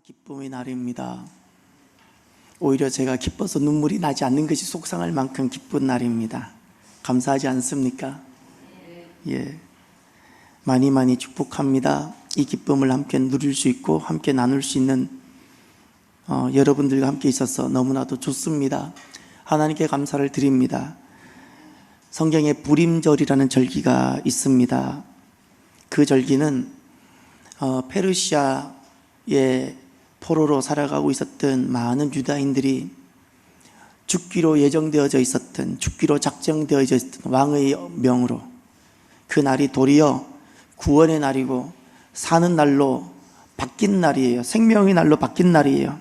기쁨의 날입니다. 오히려 제가 기뻐서 눈물이 나지 않는 것이 속상할 만큼 기쁜 날입니다. 감사하지 않습니까? 예, 많이 축복합니다. 이 기쁨을 함께 누릴 수 있고 함께 나눌 수 있는 여러분들과 함께 있어서 너무나도 좋습니다. 하나님께 감사를 드립니다. 성경에 부림절이라는 절기가 있습니다. 그 절기는 페르시아의 포로로 살아가고 있었던 많은 유다인들이 죽기로 예정되어져 있었던, 죽기로 작정되어져 있었던 왕의 명으로 그 날이 도리어 구원의 날이고 사는 날로 바뀐 날이에요. 생명의 날로 바뀐 날이에요.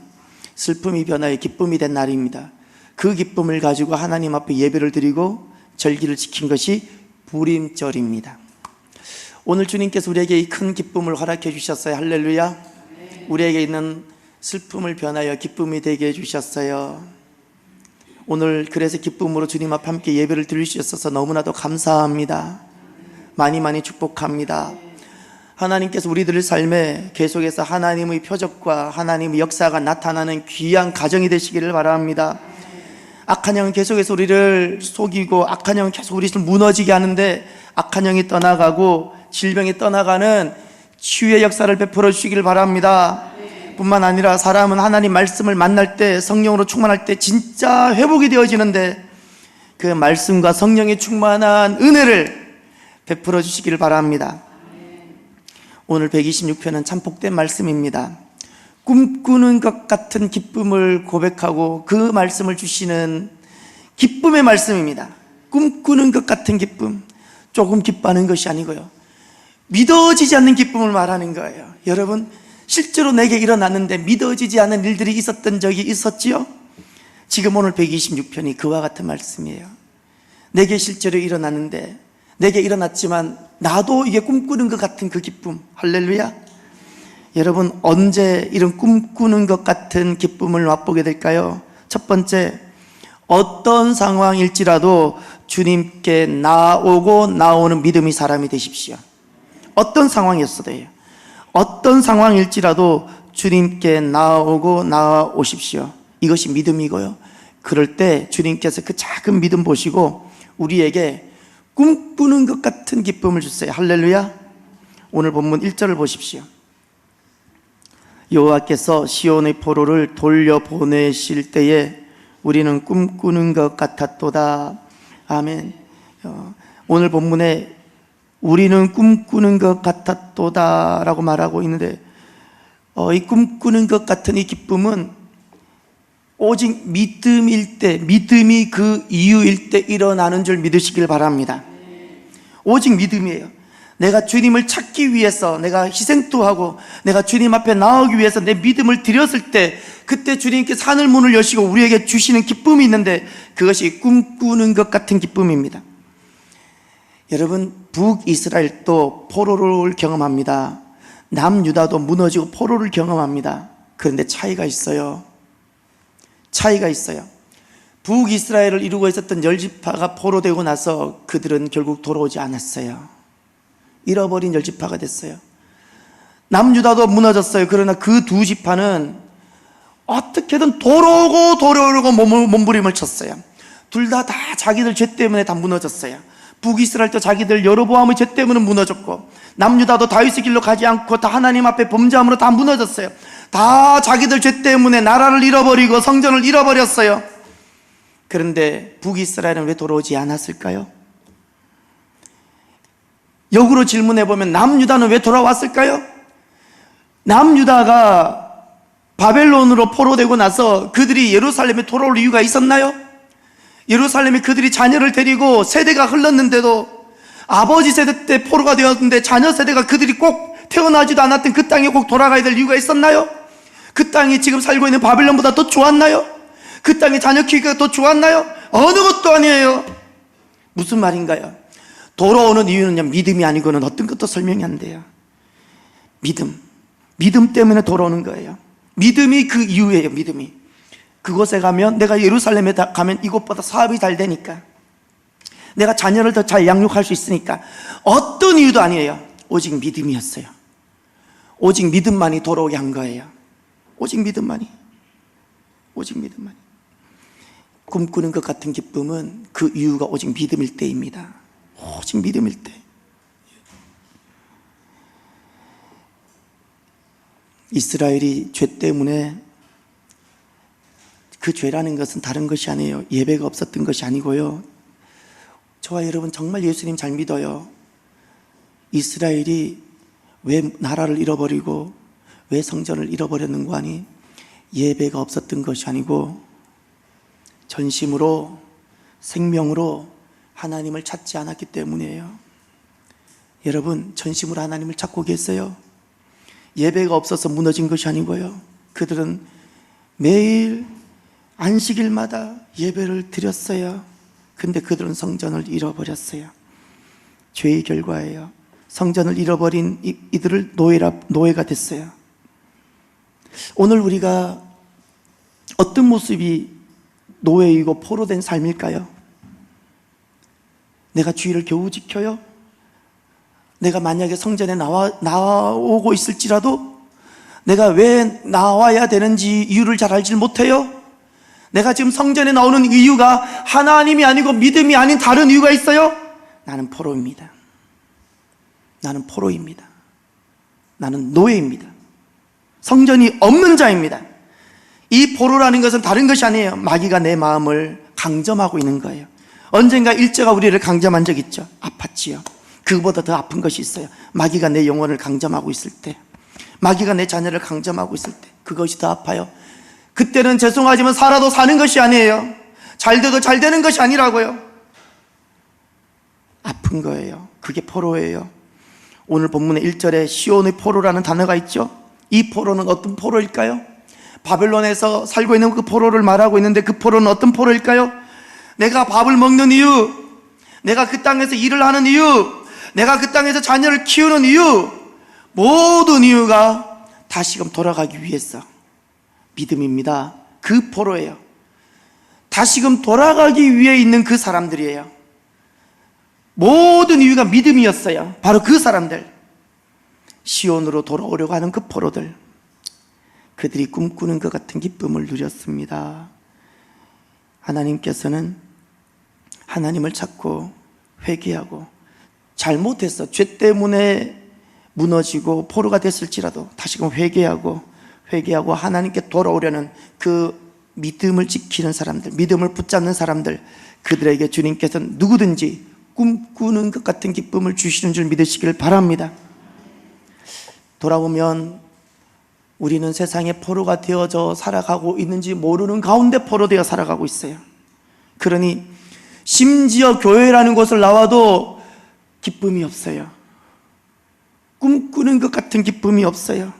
슬픔이 변화해 기쁨이 된 날입니다. 그 기쁨을 가지고 하나님 앞에 예배를 드리고 절기를 지킨 것이 부림절입니다. 오늘 주님께서 우리에게 이 큰 기쁨을 허락해 주셨어요. 할렐루야. 우리에게 있는 슬픔을 변하여 기쁨이 되게 해주셨어요. 오늘 그래서 기쁨으로 주님 앞 함께 예배를 드릴 수 있어서 너무나도 감사합니다. 많이 축복합니다. 하나님께서 우리들의 삶에 계속해서 하나님의 표적과 하나님의 역사가 나타나는 귀한 가정이 되시기를 바랍니다. 악한 영은 계속해서 우리를 속이고 악한 영은 계속 우리를 무너지게 하는데 악한 영이 떠나가고 질병이 떠나가는 치유의 역사를 베풀어 주시기를 바랍니다. 뿐만 아니라 사람은 하나님 말씀을 만날 때, 성령으로 충만할 때 진짜 회복이 되어지는데 그 말씀과 성령의 충만한 은혜를 베풀어 주시기를 바랍니다. 오늘 126편은 참 복된 말씀입니다. 꿈꾸는 것 같은 기쁨을 고백하고 그 말씀을 주시는 기쁨의 말씀입니다. 꿈꾸는 것 같은 기쁨, 조금 기뻐하는 것이 아니고요, 믿어지지 않는 기쁨을 말하는 거예요. 여러분, 실제로 내게 일어났는데 믿어지지 않는 일들이 있었던 적이 있었지요? 지금 오늘 126편이 그와 같은 말씀이에요. 내게 실제로 일어났는데, 내게 일어났지만 나도 이게 꿈꾸는 것 같은 그 기쁨. 할렐루야. 여러분, 언제 이런 꿈꾸는 것 같은 기쁨을 맛보게 될까요? 첫 번째, 어떤 상황일지라도 주님께 나오고 나오는 믿음의 사람이 되십시오. 어떤 상황이었어도 해요. 어떤 상황일지라도 주님께 나오고 나오십시오. 이것이 믿음이고요, 그럴 때 주님께서 그 작은 믿음 보시고 우리에게 꿈꾸는 것 같은 기쁨을 주세요. 할렐루야. 오늘 본문 1절을 보십시오. 여호와께서 시온의 포로를 돌려보내실 때에 우리는 꿈꾸는 것 같았도다. 아멘. 오늘 본문에 우리는 꿈꾸는 것 같았도다 라고 말하고 있는데, 이 꿈꾸는 것 같은 이 기쁨은 오직 믿음일 때, 믿음이 그 이유일 때 일어나는 줄 믿으시길 바랍니다. 오직 믿음이에요. 내가 주님을 찾기 위해서 내가 희생도 하고 내가 주님 앞에 나오기 위해서 내 믿음을 드렸을 때, 그때 주님께서 하늘 문을 여시고 우리에게 주시는 기쁨이 있는데 그것이 꿈꾸는 것 같은 기쁨입니다. 여러분, 북이스라엘도 포로를 경험합니다. 남유다도 무너지고 포로를 경험합니다. 그런데 차이가 있어요. 북이스라엘을 이루고 있었던 10지파가 포로되고 나서 그들은 결국 돌아오지 않았어요. 잃어버린 10지파가 됐어요. 남유다도 무너졌어요. 그러나 그 두 지파는 어떻게든 돌아오고 몸부림을 쳤어요. 둘 다 자기들 죄 때문에 다 무너졌어요. 북이스라엘도 자기들 여로보암의 죄 때문에 무너졌고, 남유다도 다윗의 길로 가지 않고 다 하나님 앞에 범죄함으로 다 무너졌어요. 다 자기들 죄 때문에 나라를 잃어버리고 성전을 잃어버렸어요. 그런데 북이스라엘은 왜 돌아오지 않았을까요? 역으로 질문해보면 남유다는 왜 돌아왔을까요? 남유다가 바벨론으로 포로되고 나서 그들이 예루살렘에 돌아올 이유가 있었나요? 예루살렘에 그들이 자녀를 데리고 세대가 흘렀는데도, 아버지 세대 때 포로가 되었는데 자녀 세대가 그들이 꼭 태어나지도 않았던 그 땅에 꼭 돌아가야 될 이유가 있었나요? 그 땅이 지금 살고 있는 바벨론보다 더 좋았나요? 그 땅에 자녀 키우기가 더 좋았나요? 어느 것도 아니에요. 무슨 말인가요? 돌아오는 이유는요, 믿음이 아니고는 어떤 것도 설명이 안 돼요. 믿음 때문에 돌아오는 거예요. 믿음이 그 이유예요. 믿음이. 그곳에 가면, 내가 예루살렘에 가면 이곳보다 사업이 잘 되니까, 내가 자녀를 더 잘 양육할 수 있으니까, 어떤 이유도 아니에요. 오직 믿음이었어요. 오직 믿음만이 돌아오게 한 거예요. 오직 믿음만이. 오직 믿음만이. 꿈꾸는 것 같은 기쁨은 그 이유가 오직 믿음일 때입니다. 오직 믿음일 때. 이스라엘이 죄 때문에, 그 죄라는 것은 다른 것이 아니에요. 예배가 없었던 것이 아니고요. 저와 여러분 정말 예수님 잘 믿어요. 이스라엘이 왜 나라를 잃어버리고 왜 성전을 잃어버렸는 거 아니? 예배가 없었던 것이 아니고 전심으로, 생명으로 하나님을 찾지 않았기 때문이에요. 여러분, 전심으로 하나님을 찾고 계세요? 예배가 없어서 무너진 것이 아니고요. 그들은 매일 안식일마다 예배를 드렸어요. 근데 그들은 성전을 잃어버렸어요. 죄의 결과예요. 성전을 잃어버린 이들을 노예가 됐어요. 오늘 우리가 어떤 모습이 노예이고 포로된 삶일까요? 내가 주의를 겨우 지켜요? 내가 만약에 성전에 나오고 있을지라도 내가 왜 나와야 되는지 이유를 잘 알지 못해요? 내가 지금 성전에 나오는 이유가 하나님이 아니고 믿음이 아닌 다른 이유가 있어요? 나는 포로입니다. 나는 포로입니다. 나는 노예입니다. 성전이 없는 자입니다. 이 포로라는 것은 다른 것이 아니에요. 마귀가 내 마음을 강점하고 있는 거예요. 언젠가 일제가 우리를 강점한 적 있죠. 아팠지요. 그보다 더 아픈 것이 있어요. 마귀가 내 영혼을 강점하고 있을 때, 마귀가 내 자녀를 강점하고 있을 때, 그것이 더 아파요. 그때는 죄송하지만 살아도 사는 것이 아니에요. 잘 돼도 잘 되는 것이 아니라고요. 아픈 거예요. 그게 포로예요. 오늘 본문의 1절에 시온의 포로라는 단어가 있죠. 이 포로는 어떤 포로일까요? 바벨론에서 살고 있는 그 포로를 말하고 있는데, 그 포로는 어떤 포로일까요? 내가 밥을 먹는 이유, 내가 그 땅에서 일을 하는 이유, 내가 그 땅에서 자녀를 키우는 이유, 모든 이유가 다시금 돌아가기 위해서 믿음입니다. 그 포로예요. 다시금 돌아가기 위해 있는 그 사람들이에요. 모든 이유가 믿음이었어요. 바로 그 사람들, 시온으로 돌아오려고 하는 그 포로들, 그들이 꿈꾸는 것 같은 기쁨을 누렸습니다. 하나님께서는 하나님을 찾고 회개하고, 잘못해서 죄 때문에 무너지고 포로가 됐을지라도 다시금 회개하고 하나님께 돌아오려는 그 믿음을 지키는 사람들, 믿음을 붙잡는 사람들, 그들에게 주님께서는 누구든지 꿈꾸는 것 같은 기쁨을 주시는 줄 믿으시길 바랍니다. 돌아보면 우리는 세상에 포로가 되어져 살아가고 있는지 모르는 가운데 포로되어 살아가고 있어요. 그러니 심지어 교회라는 곳을 나와도 기쁨이 없어요. 꿈꾸는 것 같은 기쁨이 없어요.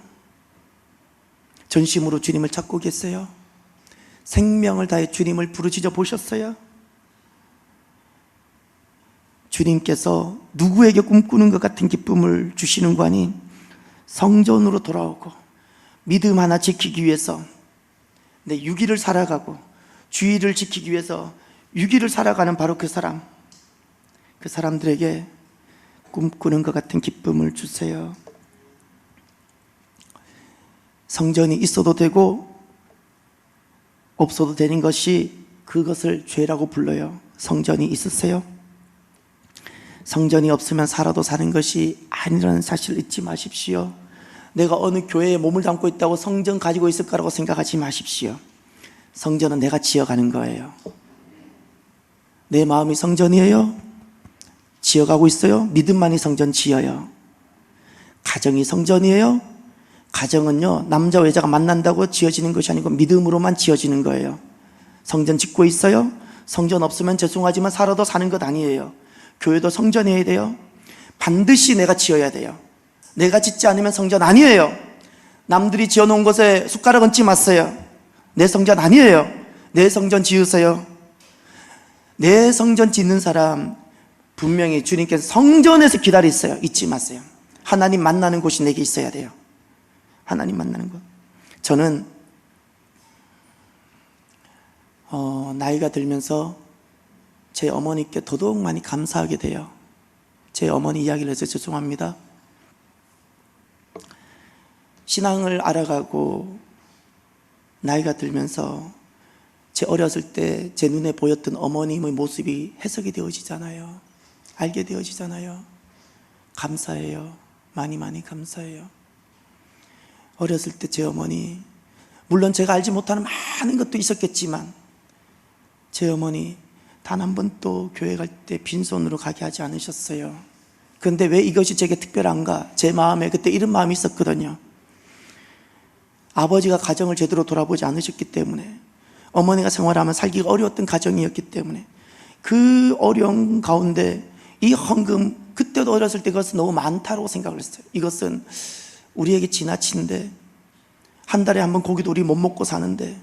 전심으로 주님을 찾고 계세요? 생명을 다해 주님을 부르짖어 보셨어요? 주님께서 누구에게 꿈꾸는 것 같은 기쁨을 주시는 거 아니? 성전으로 돌아오고 믿음 하나 지키기 위해서 내 유기를 살아가고 주의를 지키기 위해서 유기를 살아가는 바로 그 사람들에게 꿈꾸는 것 같은 기쁨을 주세요. 성전이 있어도 되고 없어도 되는 것이, 그것을 죄라고 불러요. 성전이 있으세요? 성전이 없으면 살아도 사는 것이 아니라는 사실을 잊지 마십시오. 내가 어느 교회에 몸을 담고 있다고 성전 가지고 있을 거라고 생각하지 마십시오. 성전은 내가 지어가는 거예요. 내 마음이 성전이에요? 지어가고 있어요? 믿음만이 성전 지어요. 가정이 성전이에요? 가정은요, 남자와 여자가 만난다고 지어지는 것이 아니고 믿음으로만 지어지는 거예요. 성전 짓고 있어요? 성전 없으면 죄송하지만 살아도 사는 것 아니에요. 교회도 성전이어야 돼요. 반드시 내가 지어야 돼요. 내가 짓지 않으면 성전 아니에요. 남들이 지어놓은 곳에 숟가락 얹지 마세요. 내 성전 아니에요. 내 성전 지으세요. 내 성전 짓는 사람 분명히 주님께서 성전에서 기다리세요. 잊지 마세요. 하나님 만나는 곳이 내게 있어야 돼요. 하나님 만나는 곳. 저는 나이가 들면서 제 어머니께 더더욱 많이 감사하게 돼요. 제 어머니 이야기를 해서 죄송합니다. 신앙을 알아가고 나이가 들면서 제 어렸을 때 제 눈에 보였던 어머님의 모습이 해석이 되어지잖아요. 알게 되어지잖아요. 감사해요. 많이 감사해요. 어렸을 때 제 어머니, 물론 제가 알지 못하는 많은 것도 있었겠지만 제 어머니 단 한 번도 교회 갈 때 빈손으로 가게 하지 않으셨어요. 그런데 왜 이것이 제게 특별한가? 제 마음에 그때 이런 마음이 있었거든요. 아버지가 가정을 제대로 돌아보지 않으셨기 때문에, 어머니가 생활하면 살기가 어려웠던 가정이었기 때문에, 그 어려운 가운데 이 헌금, 그때도 어렸을 때 그것은 너무 많다고 생각을 했어요. 이것은 우리에게 지나친데, 한 달에 한 번 고기도 우리 못 먹고 사는데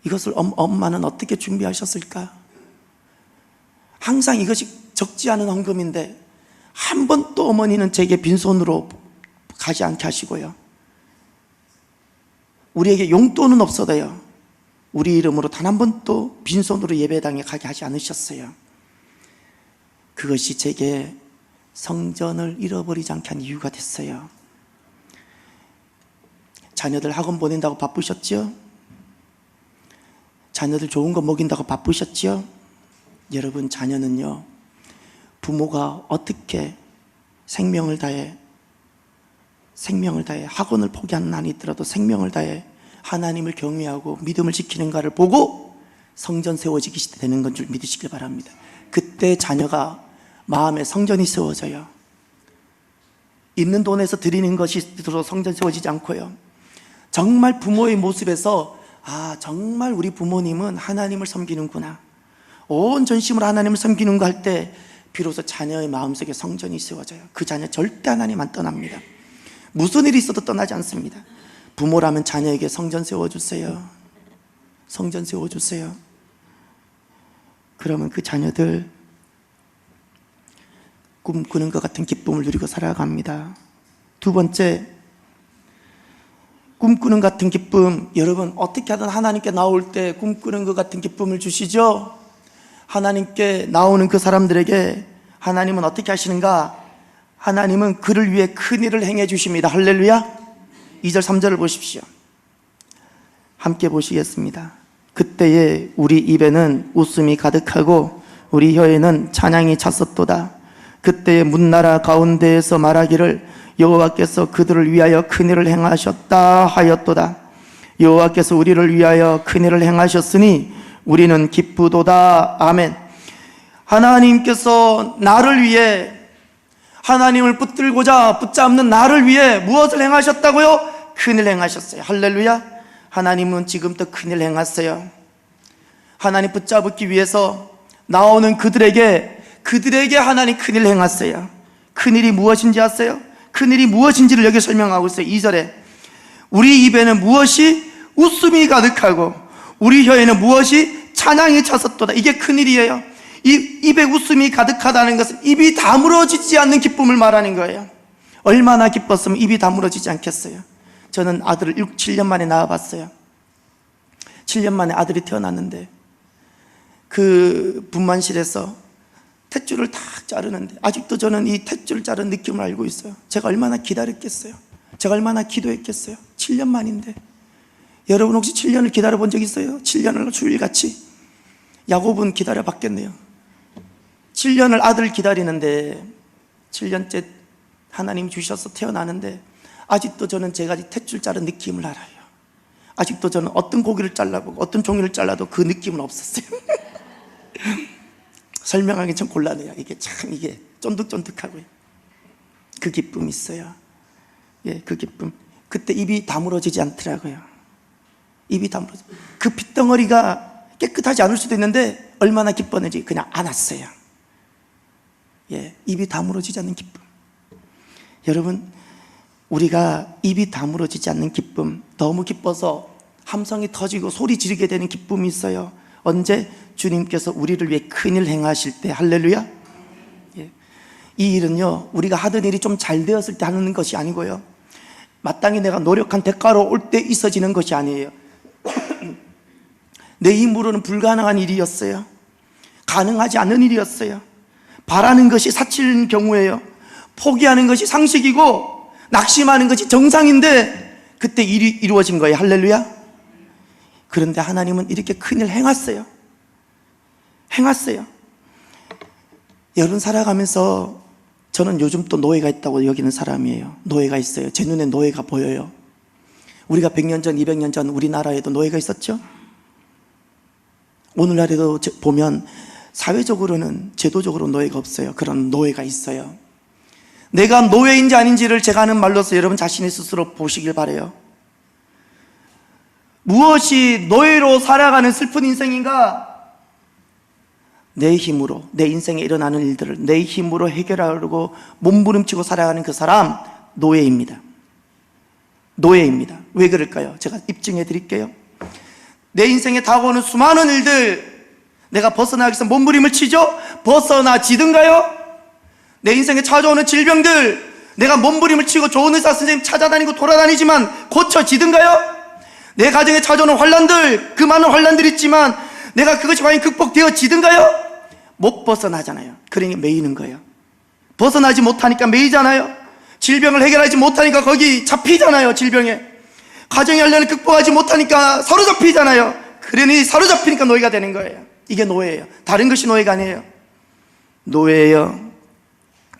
이것을 엄마는 어떻게 준비하셨을까? 항상 이것이 적지 않은 헌금인데 한 번도 어머니는 제게 빈손으로 가지 않게 하시고요, 우리에게 용돈은 없어도요, 우리 이름으로 단 한 번도 빈손으로 예배당에 가게 하지 않으셨어요. 그것이 제게 성전을 잃어버리지 않게 한 이유가 됐어요. 자녀들 학원 보낸다고 바쁘셨죠? 자녀들 좋은 거 먹인다고 바쁘셨죠? 여러분, 자녀는요, 부모가 어떻게 생명을 다해 학원을 포기하는 한이 있더라도 생명을 다해 하나님을 경외하고 믿음을 지키는가를 보고 성전 세워지기 되는 건 줄 믿으시길 바랍니다. 그때 자녀가 마음에 성전이 세워져요. 있는 돈에서 드리는 것이 들어 성전 세워지지 않고요, 정말 부모의 모습에서 정말 우리 부모님은 하나님을 섬기는구나, 온 전심으로 하나님을 섬기는가 할 때 비로소 자녀의 마음속에 성전이 세워져요. 그 자녀 절대 하나님 안 떠납니다. 무슨 일이 있어도 떠나지 않습니다. 부모라면 자녀에게 성전 세워주세요. 성전 세워주세요. 그러면 그 자녀들 꿈꾸는 것 같은 기쁨을 누리고 살아갑니다. 두 번째, 꿈꾸는 같은 기쁨. 여러분, 어떻게 하든 하나님께 나올 때 꿈꾸는 것 같은 기쁨을 주시죠? 하나님께 나오는 그 사람들에게 하나님은 어떻게 하시는가? 하나님은 그를 위해 큰 일을 행해 주십니다. 할렐루야. 2절 3절을 보십시오. 함께 보시겠습니다. 그때에 우리 입에는 웃음이 가득하고 우리 혀에는 찬양이 찼었도다. 그때에 문나라 가운데에서 말하기를 여호와께서 그들을 위하여 큰일을 행하셨다 하였도다. 여호와께서 우리를 위하여 큰일을 행하셨으니 우리는 기쁘도다. 아멘. 하나님께서 나를 위해, 하나님을 붙들고자 붙잡는 나를 위해 무엇을 행하셨다고요? 큰일 행하셨어요. 할렐루야. 하나님은 지금도 큰일 행하세요. 하나님 붙잡기 위해서 나오는 그들에게 하나님 큰일 행하세요. 큰일이 무엇인지 아세요? 큰일이 무엇인지를 여기 설명하고 있어요. 2절에 우리 입에는 무엇이 웃음이 가득하고 우리 혀에는 무엇이 찬양이 찼었도다. 이게 큰일이에요. 이 입에 웃음이 가득하다는 것은 입이 다물어지지 않는 기쁨을 말하는 거예요. 얼마나 기뻤으면 입이 다물어지지 않겠어요. 저는 아들을 7년 만에 낳아봤어요. 7년 만에 아들이 태어났는데 그 분만실에서 탯줄을 탁 자르는데 아직도 저는 이 탯줄 자른 느낌을 알고 있어요. 제가 얼마나 기다렸겠어요. 제가 얼마나 기도했겠어요. 7년 만인데. 여러분 혹시 7년을 기다려본 적 있어요? 7년을 주일같이? 야곱은 기다려봤겠네요. 7년을 아들 기다리는데 7년째 하나님 주셔서 태어나는데 아직도 저는 제가 탯줄 자른 느낌을 알아요. 아직도 저는 어떤 고기를 잘라보고 어떤 종이를 잘라도 그 느낌은 없었어요. 설명하기 참 곤란해요. 이게 참 이게 쫀득쫀득하고요. 그 기쁨이 있어요. 예, 그 기쁨. 그때 입이 다물어지지 않더라고요. 입이 다물어져. 그 핏덩어리가 깨끗하지 않을 수도 있는데 얼마나 기뻤는지 그냥 안았어요. 예, 입이 다물어지지 않는 기쁨. 여러분, 우리가 입이 다물어지지 않는 기쁨, 너무 기뻐서 함성이 터지고 소리 지르게 되는 기쁨이 있어요. 언제? 주님께서 우리를 위해 큰일 행하실 때. 할렐루야. 예. 이 일은요, 우리가 하던 일이 좀 잘 되었을 때 하는 것이 아니고요, 마땅히 내가 노력한 대가로 올 때 있어지는 것이 아니에요. 내 힘으로는 불가능한 일이었어요. 가능하지 않는 일이었어요. 바라는 것이 사치인 경우에요, 포기하는 것이 상식이고 낙심하는 것이 정상인데 그때 일이 이루어진 거예요. 할렐루야. 그런데 하나님은 이렇게 큰일 행했어요. 행했어요. 여러분 살아가면서 저는 요즘 또 노예가 있다고 여기는 사람이에요. 노예가 있어요. 제 눈에 노예가 보여요. 우리가 100년 전, 200년 전 우리나라에도 노예가 있었죠? 오늘날에도 보면 사회적으로는 제도적으로 노예가 없어요. 그런 노예가 있어요. 내가 노예인지 아닌지를 제가 하는 말로서 여러분 자신이 스스로 보시길 바라요. 무엇이 노예로 살아가는 슬픈 인생인가? 내 힘으로, 내 인생에 일어나는 일들을 내 힘으로 해결하려고 몸부림치고 살아가는 그 사람, 노예입니다. 노예입니다. 왜 그럴까요? 제가 입증해 드릴게요. 내 인생에 다가오는 수많은 일들, 내가 벗어나기 위해서 몸부림을 치죠? 벗어나지든가요? 내 인생에 찾아오는 질병들, 내가 몸부림을 치고 좋은 의사 선생님 찾아다니고 돌아다니지만 고쳐지든가요? 내 가정에 찾아오는 환란들, 그 많은 환란들이 있지만 내가 그것이 과연 극복되어지든가요? 못 벗어나잖아요. 그러니 매이는 거예요. 벗어나지 못하니까 매이잖아요. 질병을 해결하지 못하니까 거기 잡히잖아요. 질병에. 가정의 환란을 극복하지 못하니까 사로잡히잖아요. 그러니 사로잡히니까 노예가 되는 거예요. 이게 노예예요. 다른 것이 노예가 아니에요. 노예예요.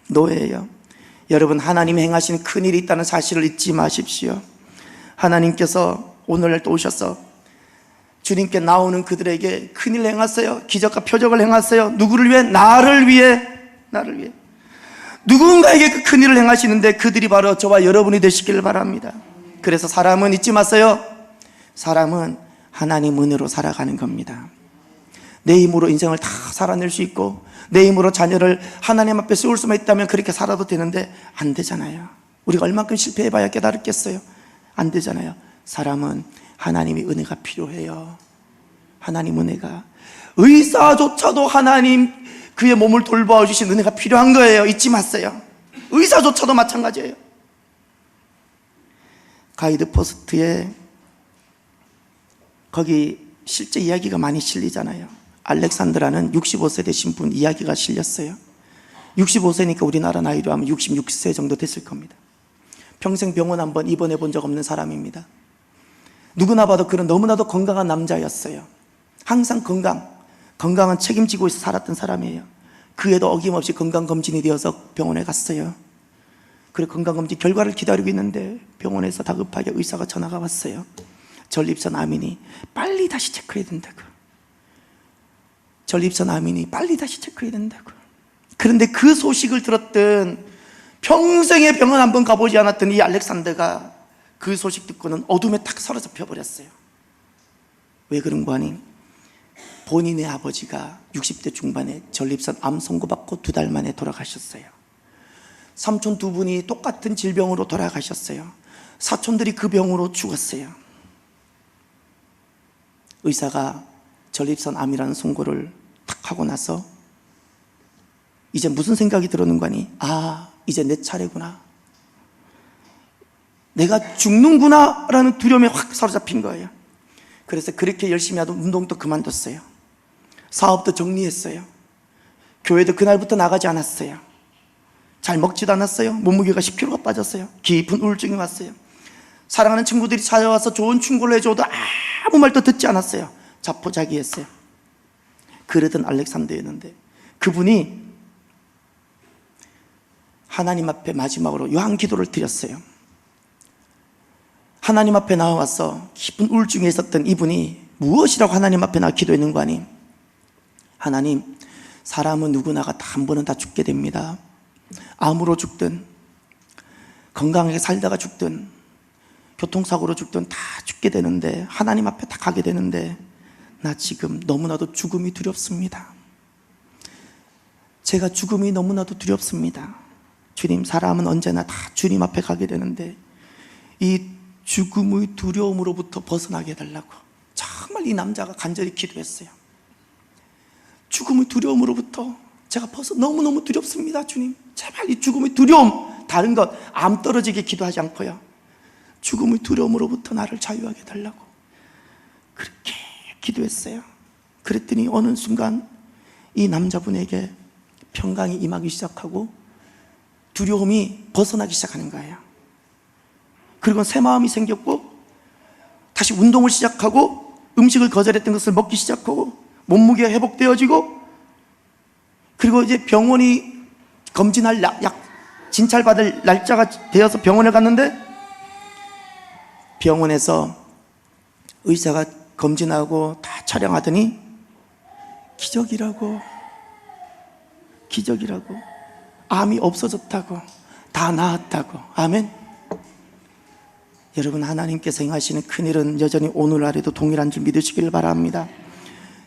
노예예요. 여러분, 하나님이 행하신 큰일이 있다는 사실을 잊지 마십시오. 하나님께서 오늘날 또 오셔서 주님께 나오는 그들에게 큰일 행하세요. 기적과 표적을 행하세요. 누구를 위해? 나를 위해. 나를 위해. 누군가에게 그 큰일을 행하시는데 그들이 바로 저와 여러분이 되시기를 바랍니다. 그래서 사람은 잊지 마세요. 사람은 하나님 은혜로 살아가는 겁니다. 내 힘으로 인생을 다 살아낼 수 있고 내 힘으로 자녀를 하나님 앞에 세울 수만 있다면 그렇게 살아도 되는데 안 되잖아요. 우리가 얼만큼 실패해봐야 깨달았겠어요? 안 되잖아요. 사람은 하나님의 은혜가 필요해요. 하나님 은혜가. 의사조차도 하나님 그의 몸을 돌보아 주신 은혜가 필요한 거예요. 잊지 마세요. 의사조차도 마찬가지예요. 가이드 포스트에 거기 실제 이야기가 많이 실리잖아요. 알렉산드라는 65세 되신 분 이야기가 실렸어요. 65세니까 우리나라 나이로 하면 66세 정도 됐을 겁니다. 평생 병원 한번 입원해 본 적 없는 사람입니다. 누구나 봐도 그런 너무나도 건강한 남자였어요. 항상 건강은 책임지고 있어 살았던 사람이에요. 그에도 어김없이 건강검진이 되어서 병원에 갔어요. 그래 건강검진 결과를 기다리고 있는데 병원에서 다급하게 의사가 전화가 왔어요. 전립선 암이니 빨리 다시 체크해야 된다고. 전립선 암이니 빨리 다시 체크해야 된다고. 그런데 그 소식을 들었던 평생에 병원 한번 가보지 않았던 이 알렉산더가 그 소식 듣고는 어둠에 탁 사로잡혀 버렸어요. 왜 그런 거 아니? 본인의 아버지가 60대 중반에 전립선 암 선고받고 2달 만에 돌아가셨어요. 삼촌 두 분이 똑같은 질병으로 돌아가셨어요. 사촌들이 그 병으로 죽었어요. 의사가 전립선 암이라는 선고를 탁 하고 나서 이제 무슨 생각이 들었는 거니? 아, 이제 내 차례구나. 내가 죽는구나 라는 두려움에 확 사로잡힌 거예요. 그래서 그렇게 열심히 하던 운동도 그만뒀어요. 사업도 정리했어요. 교회도 그날부터 나가지 않았어요. 잘 먹지도 않았어요. 몸무게가 10kg가 빠졌어요. 깊은 우울증이 왔어요. 사랑하는 친구들이 찾아와서 좋은 충고를 해줘도 아무 말도 듣지 않았어요. 자포자기했어요. 그러던 알렉산더였는데 그분이 하나님 앞에 마지막으로 요한 기도를 드렸어요. 하나님 앞에 나와서 깊은 우울증에 있었던 이분이 무엇이라고 하나님 앞에 나와 기도했는 거 아니? 하나님, 사람은 누구나가 다 한 번은 다 죽게 됩니다. 암으로 죽든 건강하게 살다가 죽든 교통사고로 죽든 다 죽게 되는데 하나님 앞에 다 가게 되는데 나 지금 너무나도 죽음이 두렵습니다. 제가 죽음이 너무나도 두렵습니다. 주님, 사람은 언제나 다 주님 앞에 가게 되는데 이 죽음의 두려움으로부터 벗어나게 해달라고 정말 이 남자가 간절히 기도했어요. 죽음의 두려움으로부터 제가 너무너무 두렵습니다. 주님, 제발 이 죽음의 두려움, 다른 것 암 떨어지게 기도하지 않고요, 죽음의 두려움으로부터 나를 자유하게 해달라고 그렇게 기도했어요. 그랬더니 어느 순간 이 남자분에게 평강이 임하기 시작하고 두려움이 벗어나기 시작하는 거예요. 그리고 새 마음이 생겼고 다시 운동을 시작하고 음식을 거절했던 것을 먹기 시작하고 몸무게가 회복되어지고, 그리고 이제 병원이 검진할 진찰받을 날짜가 되어서 병원에 갔는데, 병원에서 의사가 검진하고 다 촬영하더니 기적이라고 암이 없어졌다고, 다 나았다고. 아멘. 여러분, 하나님께서 행하시는 큰일은 여전히 오늘날에도 동일한 줄 믿으시길 바랍니다.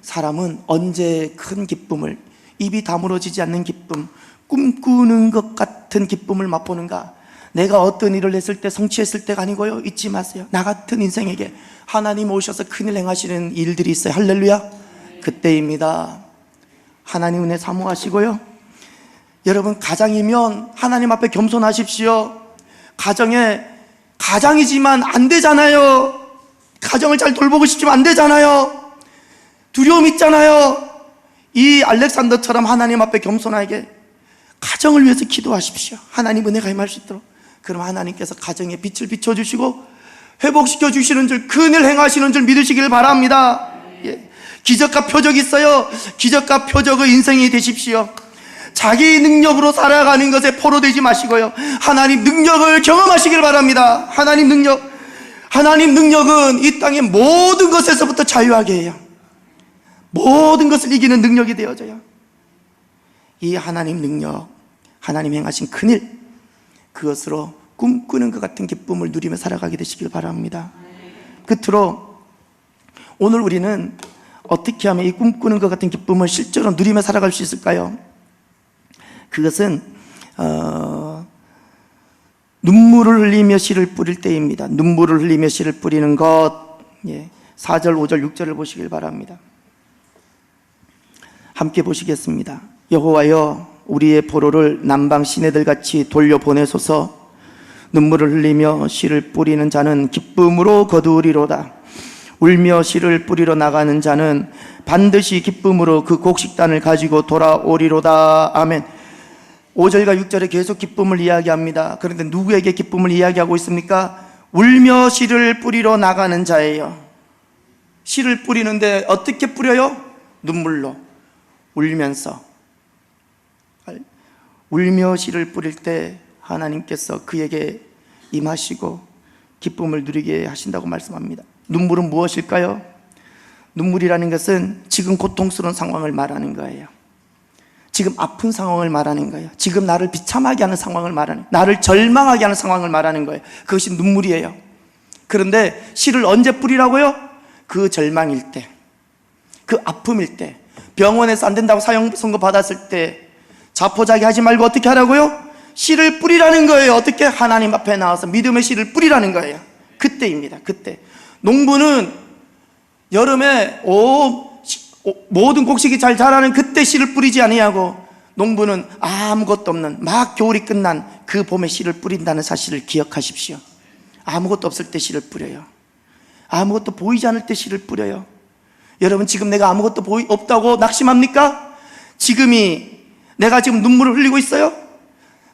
사람은 언제 큰 기쁨을, 입이 다물어지지 않는 기쁨, 꿈꾸는 것 같은 기쁨을 맛보는가? 내가 어떤 일을 했을 때, 성취했을 때가 아니고요, 잊지 마세요. 나 같은 인생에게 하나님 오셔서 큰일 행하시는 일들이 있어요. 할렐루야. 그때입니다. 하나님 은혜 사모하시고요, 여러분, 가장이면 하나님 앞에 겸손하십시오. 가장이지만 안 되잖아요. 가정을 잘 돌보고 싶지만 안 되잖아요. 두려움 있잖아요. 이 알렉산더처럼 하나님 앞에 겸손하게 가정을 위해서 기도하십시오. 하나님 은혜가 임할 수 있도록. 그럼 하나님께서 가정에 빛을 비춰주시고 회복시켜 주시는 줄, 큰일 행하시는 줄 믿으시길 바랍니다. 예. 기적과 표적이 있어요. 기적과 표적의 인생이 되십시오. 자기 능력으로 살아가는 것에 포로되지 마시고요, 하나님 능력을 경험하시길 바랍니다. 하나님 능력은 이 땅의 모든 것에서부터 자유하게 해요. 모든 것을 이기는 능력이 되어져요. 이 하나님 능력, 하나님 행하신 큰일, 그것으로 꿈꾸는 것 같은 기쁨을 누리며 살아가게 되시길 바랍니다. 끝으로 오늘 우리는 어떻게 하면 이 꿈꾸는 것 같은 기쁨을 실제로 누리며 살아갈 수 있을까요? 그것은 눈물을 흘리며 씨를 뿌릴 때입니다. 눈물을 흘리며 씨를 뿌리는 것. 4절, 5절, 6절을 보시길 바랍니다. 함께 보시겠습니다. 여호와여, 우리의 포로를 남방 시내들같이 돌려보내소서. 눈물을 흘리며 씨를 뿌리는 자는 기쁨으로 거두리로다. 울며 씨를 뿌리러 나가는 자는 반드시 기쁨으로 그 곡식단을 가지고 돌아오리로다. 아멘. 5절과 6절에 계속 기쁨을 이야기합니다. 그런데 누구에게 기쁨을 이야기하고 있습니까? 울며 씨를 뿌리러 나가는 자예요. 씨를 뿌리는데 어떻게 뿌려요? 눈물로, 울면서. 울며 씨를 뿌릴 때 하나님께서 그에게 임하시고 기쁨을 누리게 하신다고 말씀합니다. 눈물은 무엇일까요? 눈물이라는 것은 지금 고통스러운 상황을 말하는 거예요. 지금 아픈 상황을 말하는 거예요. 지금 나를 비참하게 하는 상황을 말하는 거예요. 나를 절망하게 하는 상황을 말하는 거예요. 그것이 눈물이에요. 그런데 씨를 언제 뿌리라고요? 그 절망일 때, 그 아픔일 때, 병원에서 안 된다고 사형 선고 받았을 때 자포자기 하지 말고 어떻게 하라고요? 씨를 뿌리라는 거예요. 어떻게? 하나님 앞에 나와서 믿음의 씨를 뿌리라는 거예요. 그때입니다. 그때. 농부는 여름에 모든 곡식이 잘 자라는 그때 씨를 뿌리지 아니하고, 농부는 아무것도 없는 막 겨울이 끝난 그 봄에 씨를 뿌린다는 사실을 기억하십시오. 아무것도 없을 때 씨를 뿌려요. 아무것도 보이지 않을 때 씨를 뿌려요. 여러분, 지금 내가 아무것도 없다고 낙심합니까? 내가 지금 눈물을 흘리고 있어요?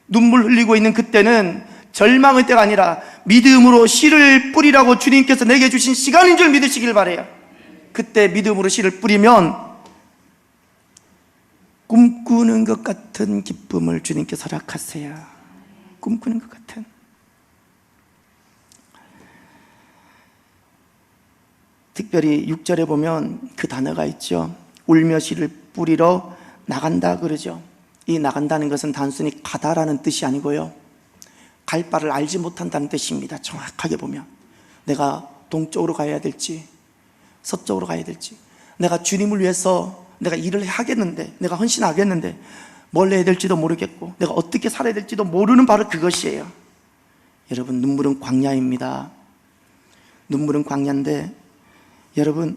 눈물 흘리고 있는 그때는 절망의 때가 아니라 믿음으로 씨를 뿌리라고 주님께서 내게 주신 시간인 줄 믿으시길 바라요. 그때 믿음으로 씨를 뿌리면 꿈꾸는 것 같은 기쁨을 주님께서 허락하세요. 꿈꾸는 것 같은. 특별히 6절에 보면 그 단어가 있죠. 울며 씨를 뿌리러 나간다 그러죠. 이 나간다는 것은 단순히 가다라는 뜻이 아니고요, 갈 바를 알지 못한다는 뜻입니다. 정확하게 보면 내가 동쪽으로 가야 될지 서쪽으로 가야 될지, 내가 주님을 위해서 내가 일을 하겠는데, 내가 헌신하겠는데 뭘 해야 될지도 모르겠고 내가 어떻게 살아야 될지도 모르는 바로 그것이에요. 여러분, 눈물은 광야입니다. 눈물은 광야인데, 여러분,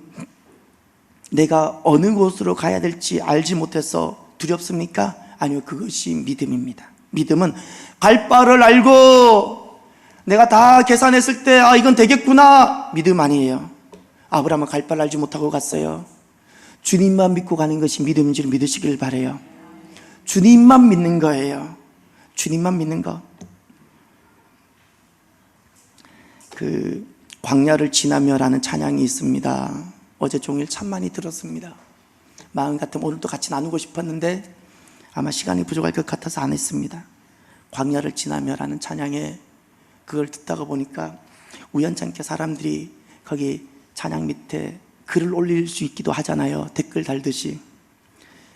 내가 어느 곳으로 가야 될지 알지 못해서 두렵습니까? 아니요, 그것이 믿음입니다. 믿음은 갈 바를 알고 내가 다 계산했을 때 이건 되겠구나, 믿음 아니에요. 아브라함은 갈 바를 알지 못하고 갔어요. 주님만 믿고 가는 것이 믿음인 줄 믿으시길 바라요. 주님만 믿는 거예요. 주님만 믿는 거. 그 광야를 지나며라는 찬양이 있습니다. 어제 종일 참 많이 들었습니다. 마음 같으면 오늘도 같이 나누고 싶었는데 아마 시간이 부족할 것 같아서 안 했습니다. 광야를 지나며라는 찬양에 그걸 듣다가 보니까 우연찮게 사람들이 거기 찬양 밑에 글을 올릴 수 있기도 하잖아요. 댓글 달듯이.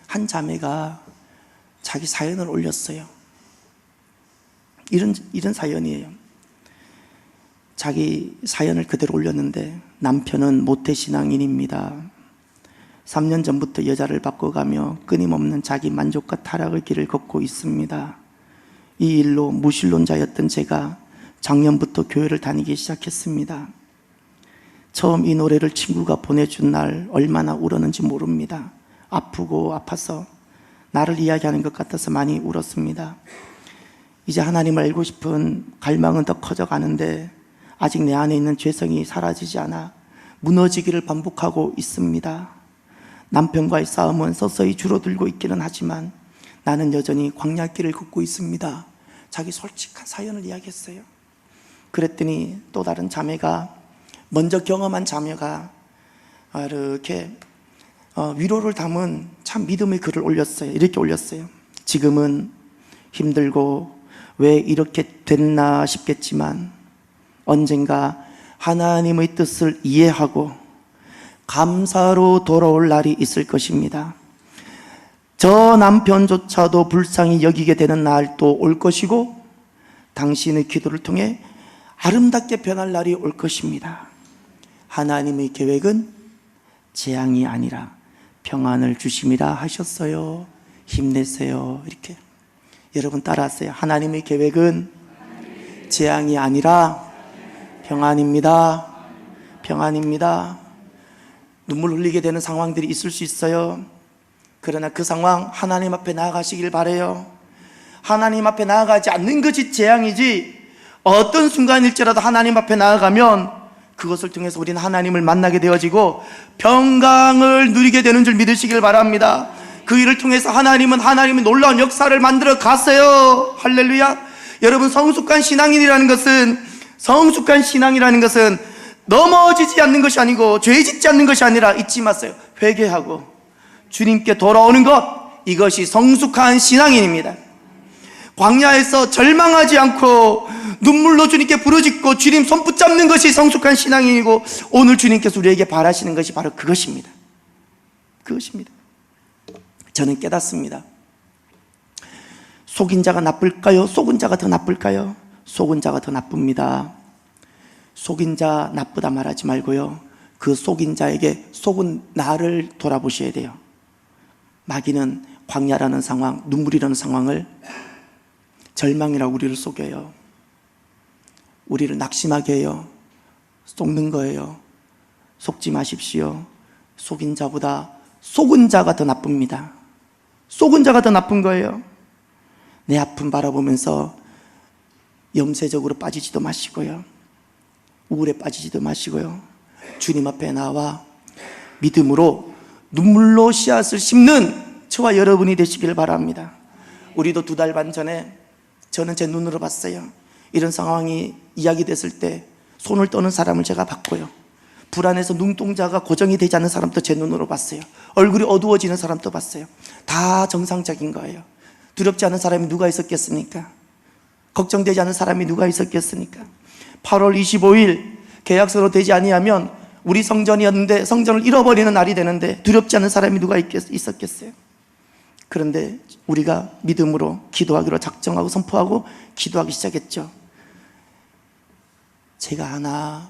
한 자매가 자기 사연을 올렸어요. 이런 사연이에요. 자기 사연을 그대로 올렸는데, 남편은 모태신앙인입니다. 3년 전부터 여자를 바꿔가며 끊임없는 자기 만족과 타락의 길을 걷고 있습니다. 이 일로 무신론자였던 제가 작년부터 교회를 다니기 시작했습니다. 처음 이 노래를 친구가 보내준 날 얼마나 울었는지 모릅니다. 아프고 아파서 나를 이야기하는 것 같아서 많이 울었습니다. 이제 하나님을 알고 싶은 갈망은 더 커져가는데 아직 내 안에 있는 죄성이 사라지지 않아 무너지기를 반복하고 있습니다. 남편과의 싸움은 서서히 줄어들고 있기는 하지만 나는 여전히 광야길을 걷고 있습니다. 자기 솔직한 사연을 이야기했어요. 그랬더니 또 다른 자매가, 먼저 경험한 자매가 이렇게 위로를 담은 참 믿음의 글을 올렸어요. 이렇게 올렸어요. 지금은 힘들고 왜 이렇게 됐나 싶겠지만 언젠가 하나님의 뜻을 이해하고 감사로 돌아올 날이 있을 것입니다. 저 남편조차도 불쌍히 여기게 되는 날도 올 것이고 당신의 기도를 통해 아름답게 변할 날이 올 것입니다. 하나님의 계획은 재앙이 아니라 평안을 주심이라 하셨어요. 힘내세요. 이렇게 여러분 따라하세요. 하나님의 계획은 재앙이 아니라 평안입니다. 평안입니다. 눈물 흘리게 되는 상황들이 있을 수 있어요. 그러나 그 상황 하나님 앞에 나아가시길 바라요. 하나님 앞에 나아가지 않는 것이 재앙이지, 어떤 순간일지라도 하나님 앞에 나아가면 그것을 통해서 우리는 하나님을 만나게 되어지고 평강을 누리게 되는 줄 믿으시길 바랍니다. 그 일을 통해서 하나님은 하나님의 놀라운 역사를 만들어 갔어요. 할렐루야. 여러분, 성숙한 신앙이라는 것은 넘어지지 않는 것이 아니고 죄 짓지 않는 것이 아니라, 잊지 마세요, 회개하고 주님께 돌아오는 것, 이것이 성숙한 신앙인입니다. 광야에서 절망하지 않고 눈물로 주님께 부르짖고 주님 손 붙잡는 것이 성숙한 신앙인이고, 오늘 주님께서 우리에게 바라시는 것이 바로 그것입니다. 그것입니다. 저는 깨닫습니다. 속인 자가 나쁠까요? 속은 자가 더 나쁠까요? 속은 자가 더 나쁩니다. 속인 자 나쁘다 말하지 말고요, 그 속인 자에게 속은 나를 돌아보셔야 돼요. 마귀는 광야라는 상황, 눈물이라는 상황을 절망이라고 우리를 속여요. 우리를 낙심하게 해요. 속는 거예요. 속지 마십시오. 속인 자보다 속은 자가 더 나쁩니다. 속은 자가 더 나쁜 거예요. 내 아픔 바라보면서 염세적으로 빠지지도 마시고요, 우울에 빠지지도 마시고요, 주님 앞에 나와 믿음으로 눈물로 씨앗을 심는 저와 여러분이 되시길 바랍니다. 우리도 2달 반 전에 저는 제 눈으로 봤어요. 이런 상황이 이야기됐을 때 손을 떠는 사람을 제가 봤고요, 불안해서 눈동자가 고정이 되지 않는 사람도 제 눈으로 봤어요. 얼굴이 어두워지는 사람도 봤어요. 다 정상적인 거예요. 두렵지 않은 사람이 누가 있었겠습니까? 걱정되지 않은 사람이 누가 있었겠습니까? 8월 25일 계약서로 되지 아니하면 우리 성전이었는데 성전을 잃어버리는 날이 되는데 두렵지 않은 사람이 누가 있었겠어요? 그런데 우리가 믿음으로 기도하기로 작정하고 선포하고 기도하기 시작했죠. 제가 하나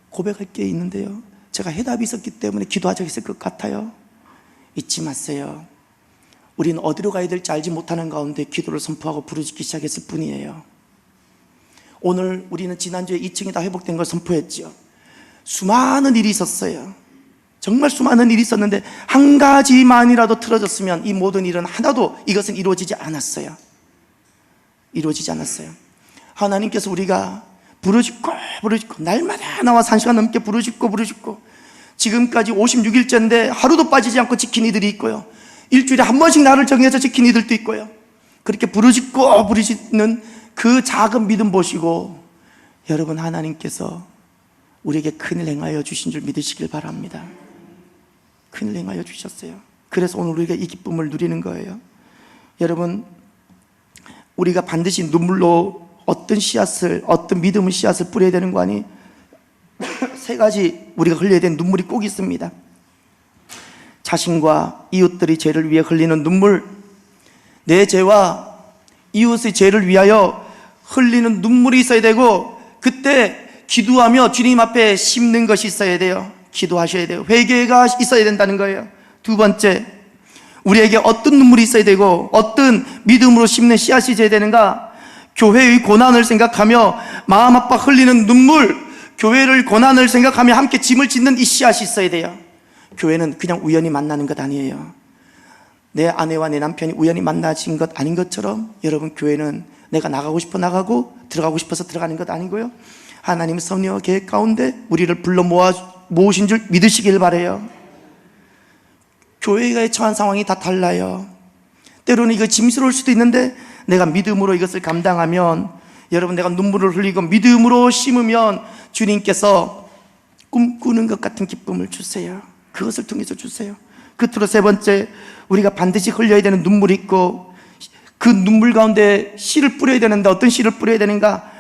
고백할 게 있는데요, 제가 해답이 있었기 때문에 기도하자고 했을 것 같아요. 잊지 마세요. 우리는 어디로 가야 될지 알지 못하는 가운데 기도를 선포하고 부르짖기 시작했을 뿐이에요. 오늘 우리는 지난주에 2층이 다 회복된 걸 선포했죠. 수많은 일이 있었어요. 정말 수많은 일이 있었는데 한 가지만이라도 틀어졌으면 이 모든 일은 하나도 이것은 이루어지지 않았어요. 이루어지지 않았어요. 하나님께서 우리가 부르짖고 날마다 나와서 1시간 넘게 부르짖고 지금까지 56일째인데 하루도 빠지지 않고 지킨 이들이 있고요, 일주일에 한 번씩 나를 정해서 지킨 이들도 있고요. 그렇게 부르짖는 그 작은 믿음 보시고 여러분, 하나님께서 우리에게 큰일 행하여 주신 줄 믿으시길 바랍니다. 큰일 행하여 주셨어요. 그래서 오늘 우리가 이 기쁨을 누리는 거예요. 여러분, 우리가 반드시 눈물로 어떤 씨앗을, 어떤 믿음의 씨앗을 뿌려야 되는 거 아니? 세 가지 우리가 흘려야 되는 눈물이 꼭 있습니다. 자신과 이웃들의 죄를 위해 흘리는 눈물, 내 죄와 이웃의 죄를 위하여 흘리는 눈물이 있어야 되고, 그때 기도하며 주님 앞에 심는 것이 있어야 돼요. 기도하셔야 돼요. 회개가 있어야 된다는 거예요. 두 번째, 우리에게 어떤 눈물이 있어야 되고 어떤 믿음으로 심는 씨앗이 있어야 되는가? 교회의 고난을 생각하며 마음 아파 흘리는 눈물, 교회를 고난을 생각하며 함께 짐을 짓는 이 씨앗이 있어야 돼요. 교회는 그냥 우연히 만나는 것 아니에요. 내 아내와 내 남편이 우연히 만나진 것 아닌 것처럼, 여러분, 교회는 내가 나가고 싶어 나가고 들어가고 싶어서 들어가는 것 아니고요, 하나님의 섭리와 계획 가운데 우리를 불러 모으신 줄 믿으시길 바라요. 교회가 처한 상황이 다 달라요. 때로는 이거 짐스러울 수도 있는데 내가 믿음으로 이것을 감당하면, 여러분, 내가 눈물을 흘리고 믿음으로 심으면 주님께서 꿈꾸는 것 같은 기쁨을 주세요. 그것을 통해서 주세요. 끝으로 세 번째, 우리가 반드시 흘려야 되는 눈물이 있고, 그 눈물 가운데 씨를 뿌려야 되는데 어떤 씨를 뿌려야 되는가?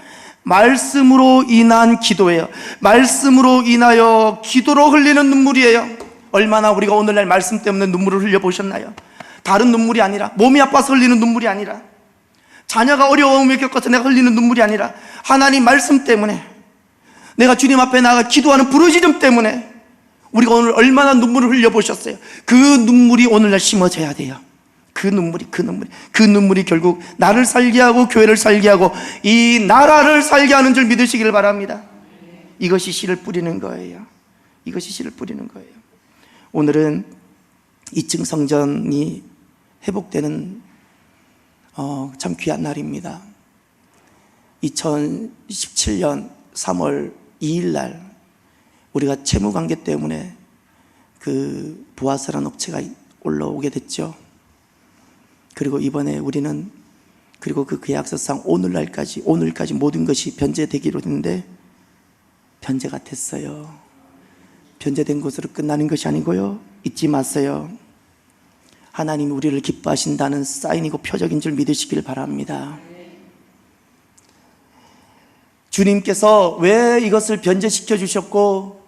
말씀으로 인한 기도예요. 말씀으로 인하여 기도로 흘리는 눈물이에요. 얼마나 우리가 오늘날 말씀 때문에 눈물을 흘려보셨나요? 다른 눈물이 아니라, 몸이 아파서 흘리는 눈물이 아니라, 자녀가 어려움을 겪어서 내가 흘리는 눈물이 아니라, 하나님 말씀 때문에, 내가 주님 앞에 나가 기도하는 부르짖음 때문에 우리가 오늘 얼마나 눈물을 흘려보셨어요. 그 눈물이 오늘날 심어져야 돼요. 그 눈물이 결국 나를 살게 하고 교회를 살게 하고 이 나라를 살게 하는 줄 믿으시길 바랍니다. 이것이 씨를 뿌리는 거예요. 이것이 씨를 뿌리는 거예요. 오늘은 2층 성전이 회복되는 참 귀한 날입니다. 2017년 3월 2일 날 우리가 채무 관계 때문에 그 부하스라는 업체가 올라오게 됐죠. 그리고 이번에 우리는, 그리고 그 계약서상 오늘까지 모든 것이 변제되기로 했는데 변제가 됐어요. 변제된 것으로 끝나는 것이 아니고요, 잊지 마세요. 하나님이 우리를 기뻐하신다는 사인이고 표적인 줄 믿으시길 바랍니다. 주님께서 왜 이것을 변제시켜 주셨고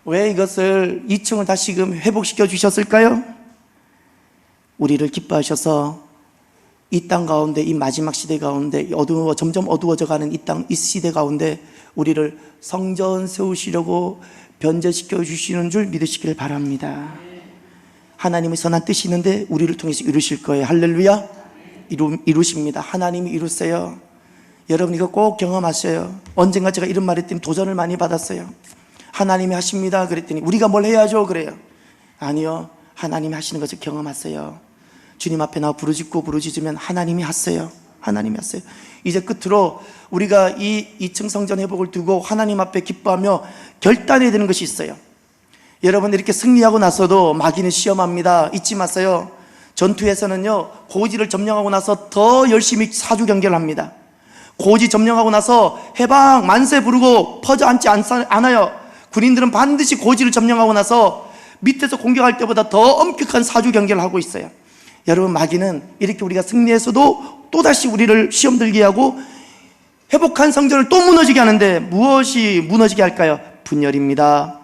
왜 이것을 2층을 다시금 회복시켜 주셨을까요? 우리를 기뻐하셔서 이 땅 가운데, 이 마지막 시대 가운데, 점점 어두워져가는 이 시대 가운데 우리를 성전 세우시려고 변제시켜 주시는 줄 믿으시길 바랍니다. 하나님의 선한 뜻이 있는데 우리를 통해서 이루실 거예요. 할렐루야. 이루십니다. 하나님이 이루세요. 여러분, 이거 꼭 경험하세요. 언젠가 제가 이런 말 했더니 도전을 많이 받았어요. 하나님이 하십니다 그랬더니 우리가 뭘 해야죠 그래요. 아니요, 하나님이 하시는 것을 경험하세요. 주님 앞에 나와 부르짖으면 하나님이 하세요. 하나님이 하세요. 이제 끝으로 우리가 이 2층 성전 회복을 두고 하나님 앞에 기뻐하며 결단해야 되는 것이 있어요. 여러분, 이렇게 승리하고 나서도 마귀는 시험합니다. 잊지 마세요. 전투에서는요, 고지를 점령하고 나서 더 열심히 사주 경계를 합니다. 고지 점령하고 나서 해방 만세 부르고 퍼져앉지 않아요. 군인들은 반드시 고지를 점령하고 나서 밑에서 공격할 때보다 더 엄격한 사주 경계를 하고 있어요. 여러분, 마귀는 이렇게 우리가 승리해서도 또다시 우리를 시험 들게 하고 회복한 성전을 또 무너지게 하는데, 무엇이 무너지게 할까요? 분열입니다.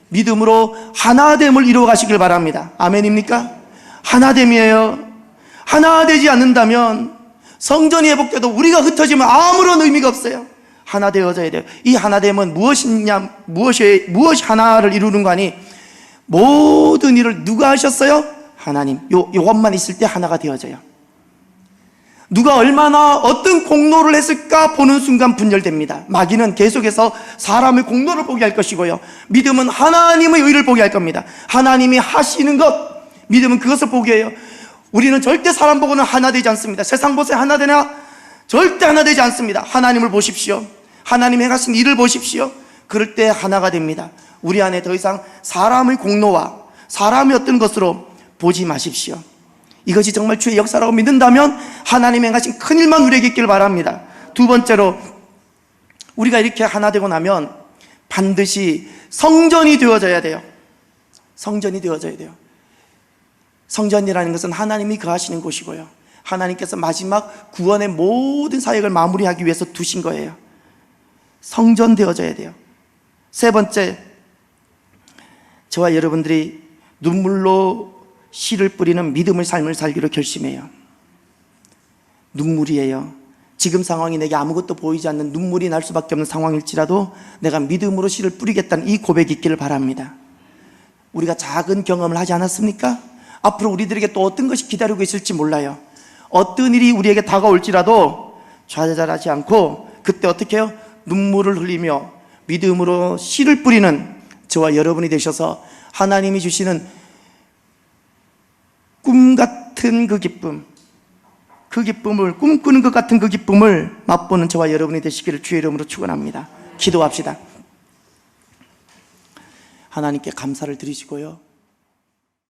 믿음으로 하나됨을 이루어 가시길 바랍니다. 아멘입니까? 하나됨이에요. 하나 되지 않는다면 성전이 회복돼도 우리가 흩어지면 아무런 의미가 없어요. 하나 되어져야 돼요. 이 하나됨은 무엇이냐, 무엇이 하나를 이루는 거 아니? 모든 일을 누가 하셨어요? 하나님. 요것만 있을 때 하나가 되어져요. 누가 얼마나 어떤 공로를 했을까 보는 순간 분열됩니다. 마귀는 계속해서 사람의 공로를 보게 할 것이고요, 믿음은 하나님의 의를 보게 할 겁니다. 하나님이 하시는 것, 믿음은 그것을 보게 해요. 우리는 절대 사람 보고는 하나 되지 않습니다. 세상 보세요. 하나 되나? 절대 하나 되지 않습니다. 하나님을 보십시오. 하나님이 행하신 일을 보십시오. 그럴 때 하나가 됩니다. 우리 안에 더 이상 사람의 공로와 사람의 어떤 것으로 보지 마십시오. 이것이 정말 주의 역사라고 믿는다면 하나님이 행하신 큰 일만 우리에게 있기를 바랍니다. 두 번째로, 우리가 이렇게 하나 되고 나면 반드시 성전이 되어져야 돼요. 성전이 되어져야 돼요. 성전이라는 것은 하나님이 거하시는 곳이고요, 하나님께서 마지막 구원의 모든 사역을 마무리하기 위해서 두신 거예요. 성전 되어져야 돼요. 세 번째, 저와 여러분들이 눈물로 씨를 뿌리는 믿음의 삶을 살기로 결심해요. 눈물이에요. 지금 상황이 내게 아무것도 보이지 않는 눈물이 날 수밖에 없는 상황일지라도 내가 믿음으로 씨를 뿌리겠다는 이 고백이 있기를 바랍니다. 우리가 작은 경험을 하지 않았습니까? 앞으로 우리들에게 또 어떤 것이 기다리고 있을지 몰라요. 어떤 일이 우리에게 다가올지라도 좌절하지 않고 그때 어떻게 해요? 눈물을 흘리며 믿음으로 씨를 뿌리는 저와 여러분이 되셔서 하나님이 주시는 꿈 같은 그 기쁨, 그 기쁨을, 꿈꾸는 것 같은 그 기쁨을 맛보는 저와 여러분이 되시기를 주의 이름으로 축원합니다. 기도합시다. 하나님께 감사를 드리시고요,